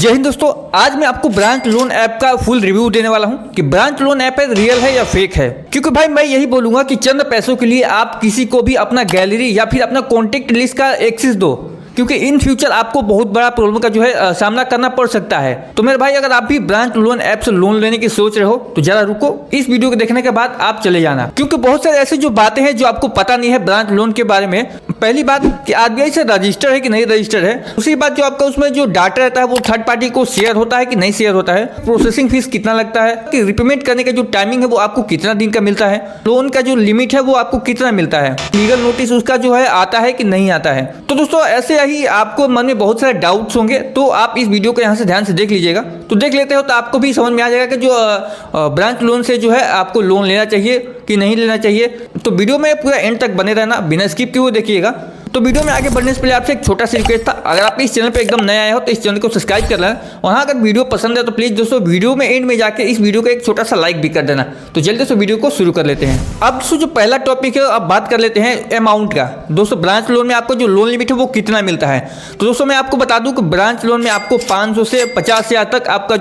जय हिंद दोस्तों, आज मैं आपको ब्रांच लोन ऐप का फुल रिव्यू देने वाला हूं कि ब्रांच लोन ऐप रियल है या फेक है। क्योंकि भाई मैं यही बोलूंगा कि चंद पैसों के लिए आप किसी को भी अपना गैलरी या फिर अपना कॉन्टेक्ट लिस्ट का एक्सेस दो, क्योंकि इन फ्यूचर आपको बहुत बड़ा प्रॉब्लम का सामना करना पड़ सकता है। तो मेरे भाई, अगर आप भी ब्रांच लोन ऐप से लोन लेने की सोच रहे हो तो जरा रुको, इस वीडियो को देखने के बाद आप चले जाना, क्योंकि बहुत सारे ऐसी जो बातें हैं जो आपको पता नहीं है ब्रांच लोन के बारे में। पहली बात कि आरबीआई से रजिस्टर है कि नहीं रजिस्टर है। दूसरी बात, जो आपका उसमें जो डाटा रहता है वो थर्ड पार्टी को शेयर होता है कि नहीं शेयर होता है। प्रोसेसिंग फीस कितना लगता है, कि रिपेमेंट करने का जो टाइमिंग है वो आपको कितना दिन का मिलता है, लोन का जो लिमिट है वो आपको कितना मिलता है, लीगल नोटिस उसका आता है कि नहीं आता है। तो दोस्तों, ऐसे ही आपको मन में बहुत सारे डाउट्स होंगे, तो आप इस वीडियो को यहाँ से ध्यान से देख लीजिएगा। तो देख लेते हो तो आपको भी समझ में आ जाएगा कि जो ब्रांच लोन से आपको लोन लेना चाहिए कि नहीं लेना चाहिए। तो वीडियो में पूरा एंड तक बने रहना, बिना स्किप किए हुए देखिएगा। तो वीडियो में आगे बढ़ने से पहले आपसे एक छोटा सा रिक्वेस्ट था, अगर आप इस चैनल पे एकदम नए आए हो तो इस चैनल को सब्सक्राइब कर लेना, और हाँ, अगर वीडियो पसंद है तो प्लीज़ दोस्तों वीडियो में एंड में जाके इस वीडियो को एक छोटा सा लाइक भी कर देना। तो जल्दी से वीडियो को शुरू कर लेते हैं। अब दोस्तों, जो पहला टॉपिक है, अब बात कर लेते हैं अमाउंट का। दोस्तों, ब्रांच लोन में आपको जो लोन लिमिट है वो कितना मिलता है। तो दोस्तों, मैं आपको बता दूं कि ब्रांच लोन में आपको 500 से 50,000 तक आपका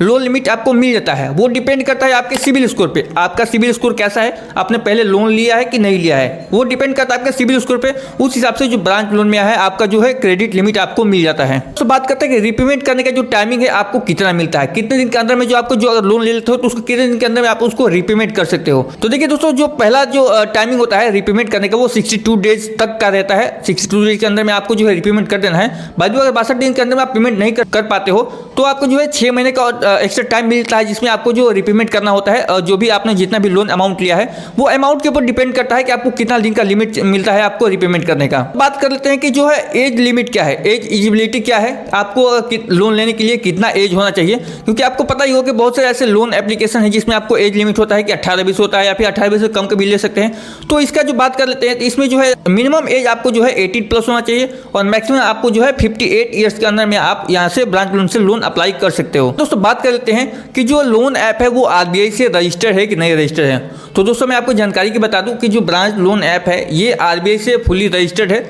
लोन लिमिट आपको मिल जाता है। वो डिपेंड करता है आपके सिविल स्कोर पे। आपका सिविल स्कोर कैसा है, आपने पहले लोन लिया है कि नहीं लिया है, वो डिपेंड करता है आपके सिविल स्कोर पे। उस हिसाब से जो ब्रांच लोन में है आपका क्रेडिट लिमिट आपको मिल जाता है। तो बात करते हैं कि रिपेमेंट करने का जो टाइमिंग है आपको कितना मिलता है, कितने दिन के अंदर में अगर लोन ले लेते हो तो उसको कितने दिन के अंदर में आप उसको रिपेमेंट कर सकते हो। तो देखिए दोस्तों, जो पहला टाइमिंग होता है रिपेमेंट करने का वो 62 डेज तक का रहता है। 62 डेज के अंदर में आपको रिपेमेंट कर देना है। बाद में अगर 62 दिन के अंदर में आप पेमेंट नहीं कर पाते हो तो आपको 6 महीने का एक्स्ट्रा टाइम मिलता है, जिसमें आपको रिपेमेंट करना होता है। और जो भी आपने जितना भी लोन अमाउंट लिया है वो अमाउंट के ऊपर डिपेंड करता है कि आपको कितना दिन का लिमिट मिलता है आपको रिपेमेंट करने का। बात कर लेते हैं कि एज लिमिट क्या है, एज एलिजिबिलिटी क्या है, आपको लोन लेने के लिए कितना एज होना चाहिए। क्योंकि आपको पता ही हो कि बहुत सारे ऐसे लोन एप्लीकेशन है जिसमें आपको एज लिमिट होता है कि 18-20 होता है, या फिर 18-20 से कम का भी ले सकते हैं। तो इसका जो बात कर लेते हैं तो इसमें मिनिमम एज आपको 18 प्लस होना चाहिए, और मैक्सिमम आपको 58 ईयर्स के अंदर में आप यहाँ से ब्रांच लोन से लोन अप्लाई कर सकते हो। दोस्तों, बात कर लेते हैं कि जो लोन ऐप है वो आरबीआई से रजिस्टर्ड है कि नहीं रजिस्टर्ड है। तो दोस्तों, मैं आपको जानकारी की बता दूं कि जो ब्रांच लोन ऐप है ये आरबीआई से फुली रजिस्टर्ड है।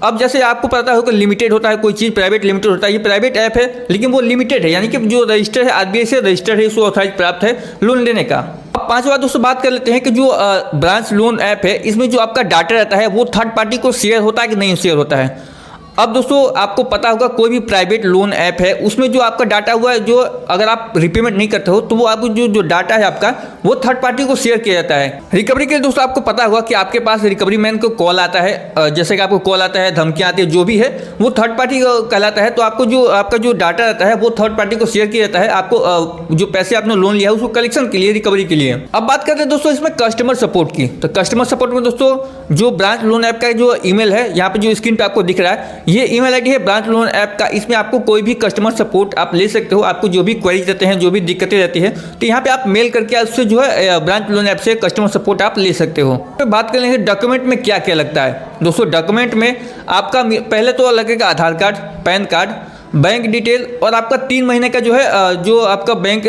अब जैसे आपको पता होगा लिमिटेड होता है, कोई चीज़ प्राइवेट लिमिटेड होता है, ये प्राइवेट ऐप है लेकिन वो लिमिटेड है, यानी कि जो रजिस्टर है आरबीआई से रजिस्टर्ड है, इसको ऑथराइज प्राप्त है लोन लेने का। अब पांचवा दोस्तों बात कर लेते हैं कि जो ब्रांच लोन ऐप है इसमें जो आपका डाटा रहता है वो थर्ड पार्टी को शेयर होता है कि नहीं शेयर होता है। अब दोस्तों, आपको पता होगा कोई भी प्राइवेट लोन ऐप है उसमें जो आपका डाटा हुआ है, जो अगर आप रिपेमेंट नहीं करते हो तो वो आपको जो डाटा है आपका वो थर्ड पार्टी को शेयर किया जाता है। रिकवरी के लिए दोस्तों आपको पता होगा कि आपके पास रिकवरी मैन को कॉल आता है, जैसे कि आपको कॉल आता है, धमकियाँ आती है, जो भी है वो थर्ड पार्टी कहलाता है। तो आपको आपका जो डाटा रहता है वो थर्ड पार्टी को शेयर किया जाता है, आपको जो पैसे आपने लोन लिया है उसको कलेक्शन के लिए, रिकवरी के लिए। अब बात करते हैं दोस्तों इसमें कस्टमर सपोर्ट की। तो कस्टमर सपोर्ट में दोस्तों जो ब्रांच लोन ऐप का जो ईमेल है, यहाँ पे जो स्क्रीन पे आपको दिख रहा है, ये ईमेल आईडी है ब्रांच लोन ऐप का। इसमें आपको कोई भी कस्टमर सपोर्ट आप ले सकते हो, आपको जो भी क्वेरीज रहते हैं, जो भी दिक्कतें रहती है, तो यहाँ पे आप मेल करके उससे ब्रांच लोन ऐप से कस्टमर सपोर्ट आप ले सकते हो। तो बात कर लेंगे डॉक्यूमेंट में क्या क्या लगता है। दोस्तों, डॉक्यूमेंट में आपका पहले तो लगेगा Aadhaar card, PAN card, bank detail, और आपका 3 महीने का जो आपका बैंक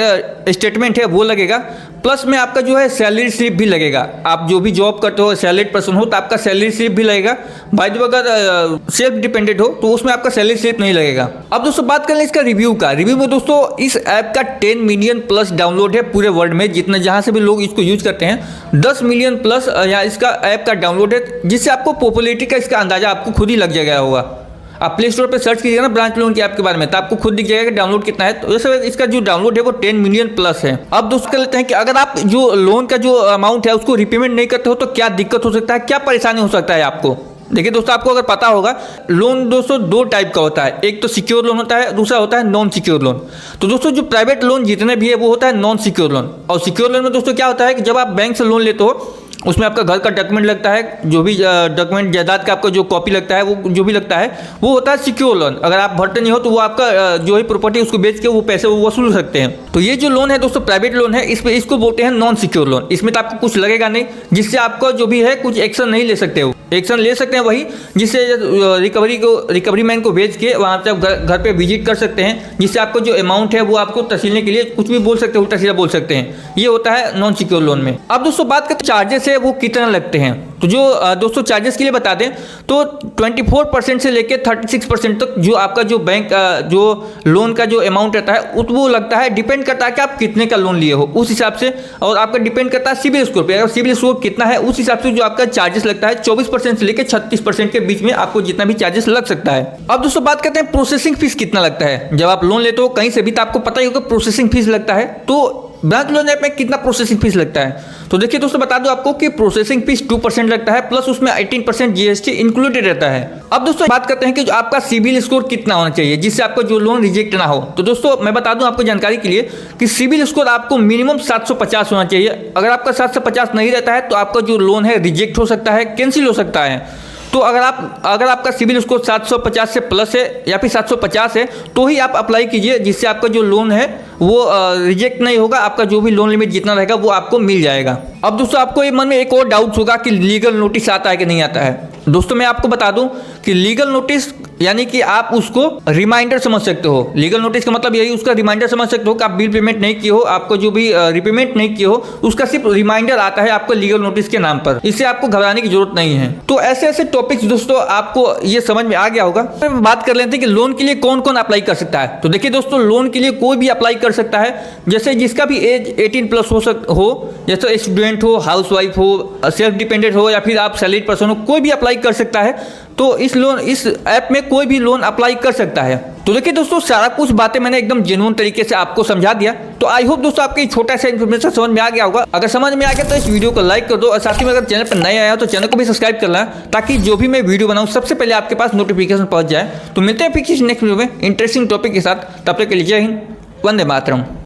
स्टेटमेंट है वो लगेगा। प्लस में आपका सैलरी स्लिप भी लगेगा। आप जो भी जॉब करते हो, सैलरीड पर्सन हो, तो आपका सैलरी स्लिप भी लगेगा। बाय द वे अगर सेल्फ डिपेंडेंट हो तो उसमें आपका सैलरी स्लिप नहीं लगेगा। अब दोस्तों बात कर लें इसका रिव्यू का। रिव्यू में दोस्तों इस ऐप का 10 मिलियन प्लस डाउनलोड है पूरे वर्ल्ड में, जितने जहाँ से भी लोग इसको यूज करते हैं 10 मिलियन प्लस यहाँ इसका ऐप का डाउनलोड है, जिससे आपको पॉपुलैरिटी का इसका अंदाजा आपको खुद ही लग जाएगा होगा। आप प्ले स्टोर पे सर्च कीजिएगा ना ब्रांच लोन की ऐप के बारे में, तो आपको खुद दिख जाएगा कि डाउनलोड कितना है। तो वैसे इसका जो डाउनलोड है वो 10 मिलियन प्लस है। अब दोस्तों कर लेते हैं कि अगर आप जो लोन का जो अमाउंट है उसको रिपेमेंट नहीं करते हो तो क्या दिक्कत हो सकता है, क्या परेशानी हो सकता है आपको। देखिए दोस्तों, आपको अगर पता होगा लोन दोस्तों 2 टाइप का होता है, एक तो सिक्योर लोन होता है, दूसरा होता है नॉन सिक्योर लोन। तो दोस्तों जो प्राइवेट लोन जितने भी है वो होता है नॉन सिक्योर लोन। और सिक्योर लोन में दोस्तों क्या होता है कि जब आप बैंक से लोन लेते हो उसमें आपका घर का डॉक्यूमेंट लगता है, जो भी डॉक्यूमेंट जायदाद का आपका जो कॉपी लगता है, वो जो भी लगता है वो होता है सिक्योर लोन। अगर आप भरते नहीं हो तो वो आपका जो है प्रॉपर्टी उसको बेच के वो पैसे वो वसूल सकते हैं। तो ये जो लोन है दोस्तों प्राइवेट लोन है, इसको बोलते हैं नॉन सिक्योर लोन। इसमें तो आपको कुछ लगेगा नहीं, जिससे आपको जो भी है कुछ एक्शन नहीं ले सकते हो। एक्शन ले सकते हैं वही जिससे रिकवरी मैन को भेज के वहाँ पे आप घर पे विजिट कर सकते हैं, जिससे आपको जो अमाउंट है वो आपको तहसीलने के लिए कुछ भी बोल सकते हो, उल्टा सीधा बोल सकते हैं। ये होता है नॉन सिक्योर लोन में। अब दोस्तों बात करते चार्जेस है वो कितना लगते हैं। तो जो दोस्तों चार्जेस के लिए बता दें तो 24% से लेकर 36% तक जो आपका जो बैंक जो लोन का जो अमाउंट रहता है वो लगता है। डिपेंड करता है कि आप कितने का लोन लिए हो उस हिसाब से, और आपका डिपेंड करता है सिबिल स्कोर पे। अगर सिबिल स्कोर कितना है उस हिसाब से जो आपका चार्जेस लगता है 24% से लेकर 36% के बीच में आपको जितना भी चार्जेस लग सकता है। अब दोस्तों बात करते हैं प्रोसेसिंग फीस कितना लगता है। जब आप लोन लेते हो कहीं से भी तो आपको पता ही होगा प्रोसेसिंग फीस लगता है। तो ब्रांच लोन ऐप में कितना प्रोसेसिंग फीस लगता है, तो देखिए दोस्तों बता दूं आपको कि प्रोसेसिंग फीस 2% लगता है, प्लस उसमें 18% जीएसटी इंक्लूडेड रहता है। अब दोस्तों बात करते हैं कि जो आपका सिबिल स्कोर कितना होना चाहिए जिससे आपका जो लोन रिजेक्ट ना हो। तो दोस्तों मैं बता दूं आपको जानकारी के लिए कि सिबिल स्कोर आपको मिनिमम 750 होना चाहिए। अगर आपका 750 नहीं रहता है तो आपका जो लोन है रिजेक्ट हो सकता है, कैंसिल हो सकता है। तो अगर आपका सिबिल स्कोर 750 से प्लस है या फिर 750 है तो ही आप अप्लाई कीजिए, जिससे आपका जो लोन है वो रिजेक्ट नहीं होगा। आपका जो भी लोन लिमिट जितना रहेगा वो आपको मिल जाएगा। अब दोस्तों आपको ये मन में एक और डाउट होगा कि लीगल नोटिस आता है कि नहीं आता है। दोस्तों मैं आपको बता दूं कि लीगल नोटिस यानी कि आप उसको रिमाइंडर समझ सकते हो। लीगल नोटिस का मतलब यही उसका रिमाइंडर समझ सकते हो कि आप बिल पेमेंट नहीं किए हो, आपको जो भी रीपेमेंट नहीं किए हो उसका सिर्फ रिमाइंडर आता है आपको लीगल नोटिस के नाम पर। इससे आपको घबराने की जरूरत नहीं है। तो ऐसे ऐसे टॉपिक्स दोस्तों आपको ये समझ में आ गया होगा। तो बात कर लेते हैं कि लोन के लिए कौन कौन अप्लाई कर सकता है। तो देखिए दोस्तों लोन के लिए कोई भी अप्लाई कर सकता है, जैसे जिसका भी एज 18+ हो, जैसे स्टूडेंट हो, हाउसवाइफ हो, सेल्फ डिपेंडेंट हो या फिर आप सैलरीड पर्सन हो, कोई भी अप्लाई कर सकता है। तो इस ऐप में कोई भी लोन अप्लाई कर सकता है। तो देखिए दोस्तों सारा कुछ बातें मैंने एकदम जेन्युइन तरीके से आपको समझा दिया। तो आई होप दोस्तों आपके छोटा सा इन्फॉर्मेशन समझ में आ गया होगा। अगर समझ में आ गया तो इस वीडियो को लाइक कर दो, और साथ ही में अगर चैनल पर नए आया हो तो चैनल को भी सब्सक्राइब कर लें, ताकि जो भी मैं वीडियो बनाऊं सबसे पहले आपके पास नोटिफिकेशन पहुंच जाए। तो मिलते हैं फिर किसी नेक्स्ट वीडियो में इंटरेस्टिंग टॉपिक के साथ। तब तक के लिए जय हिंद, वंदे मातरम।